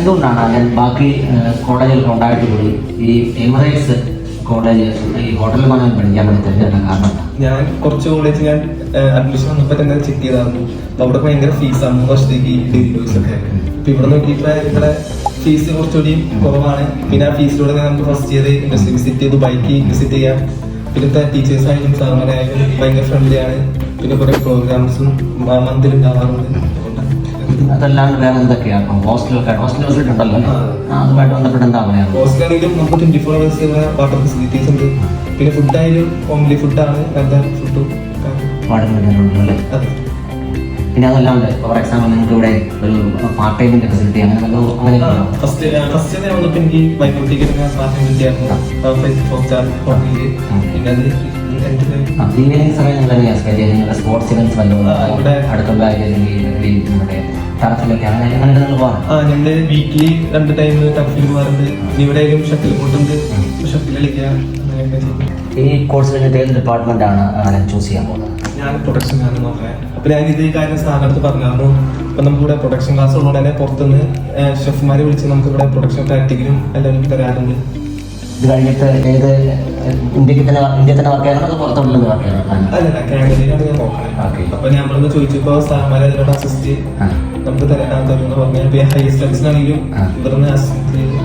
എന്തുകൊണ്ടാണ് ഞാൻ ബാക്കി കോളേജുകൾ ഉണ്ടായിട്ട് കൂടി ഈ എമിറേറ്റ്സ് കോളേജ് ഈ ഹോട്ടൽ മാനേജ്മെന്റ് പഠിക്കാൻ വേണ്ടി തിരഞ്ഞെടുക്കാൻ കാരണം? ഞാൻ കുറച്ച് കോളേജ് ഞാൻ അഡ്മിഷൻ വന്നപ്പോൾ തന്നെ ചെക്ക് ചെയ്തായിരുന്നു. അവിടെ ഭയങ്കര ഫീസാണ് 3 വർഷത്തേക്ക് ഡിഗ്രി കോഴ്സ് ഒക്കെ. അപ്പൊ ഇവിടെ നോക്കിയപ്പോൾ ഇവിടെ ഫീസ് കുറച്ചുകൂടി കുറവാണ്. പിന്നെ ആ ഫീസിലൂടെ നമുക്ക് ഫസ്റ്റ് ഇയർ ഇൻഡസ്ട്രി വിസിറ്റ് ചെയ്ത് ബൈക്ക് വിസിറ്റ് ചെയ്യാം. പിന്നത്തെ ടീച്ചേഴ്സ് ആയാലും സാറിനായാലും ഭയങ്കര ഫ്രണ്ട്ലി ആണ്. പിന്നെ കുറെ പ്രോഗ്രാംസും മന്തിൽ ഉണ്ടാവാറുണ്ട്. അതല്ലാണ്ട് വേറെ എന്തൊക്കെയാണ് ഹോസ്റ്റലൊക്കെ ഉണ്ടല്ലോ, അതുമായിട്ട് ബന്ധപ്പെട്ട് എന്താ പറയാ? ഹോസ്റ്റലാണെങ്കിലും നമുക്ക് 24 hours വാട്ടർ ഫെസിലിറ്റീസ് ഉണ്ട്. പിന്നെ ഫുഡായാലും ഹോംലി ഫുഡാണ്, നല്ല ഫുഡും പാടുന്നുണ്ടല്ലേ. പിന്നെ അതല്ലാണ്ട് ഫോർ എക്സാമ്പിൾ നിങ്ങൾക്ക് ഇവിടെ ഒരു പാർട്ട് ടൈമിന്റെ ഫെസിലിറ്റി അങ്ങനെ ഫസ്റ്റ് വന്നപ്പോൾ എനിക്ക് ബൈക്ക് ടിക്കറ്റ് പാർട്ട് ടൈം കിട്ടിയായിരുന്നു. ഈവനിങ് സമയം നിങ്ങളുടെ സ്പോർട്സ് ഇവന്റ്സ് വല്ലതും അടുത്തുള്ള നമ്മുടെ ടർഫിലൊക്കെ അങ്ങനെ നിങ്ങൾ പോകാം? ഞങ്ങൾ വീക്കിലി 2 ടൈം ടർഫിൽ പോകാറുണ്ട്. ഇവിടെ ഷട്ടിൽ പോയിട്ടുണ്ട്, ഷട്ടിൽ കളിക്കാം. ഈ കോഴ്സ് കഴിഞ്ഞിട്ട് ഏത് ഡിപ്പാർട്ട്മെന്റ് ആണ് ചൂസ് ചെയ്യാൻ പോകുന്നത്? ഞാൻ പ്രൊഡക്ഷൻ ആണ് നോക്കാൻ. അപ്പൊ ഞാൻ ഇതേ കാര്യം സ്ഥാനത്ത് പറഞ്ഞായിരുന്നു. അപ്പൊ നമുക്കിവിടെ പ്രൊഡക്ഷൻ ക്ലാസ് ഉള്ളതുകൊണ്ട് തന്നെ പുറത്തുനിന്ന് ഷെഫ്മാരെ വിളിച്ച് നമുക്ക് ഇവിടെ പ്രൊഡക്ഷൻ പ്രാക്ടിക്കലും എല്ലാവരും തരാറുണ്ട്. ഇത് കഴിഞ്ഞിട്ട് ഏത് ഇന്ത്യയിൽ തന്നെ വർക്ക് ചെയ്യണം, അത് പുറത്തുള്ളത് വർക്ക് ചെയ്യണം? അല്ലല്ല, കാനഡയിലാണ് ഞാൻ നോക്കുന്നത്. അപ്പൊ ഞാൻ ഇവിടെ ചോദിച്ചപ്പോ സാർമാരെ അതിനോട് അസിസ്റ്റ് നമുക്ക് തരുമെന്ന് പറഞ്ഞു. ഹയർ സ്റ്റഡീസിനാണെങ്കിലും ഇവിടുന്ന് അസിസ്റ്റ് ചെയ്തു.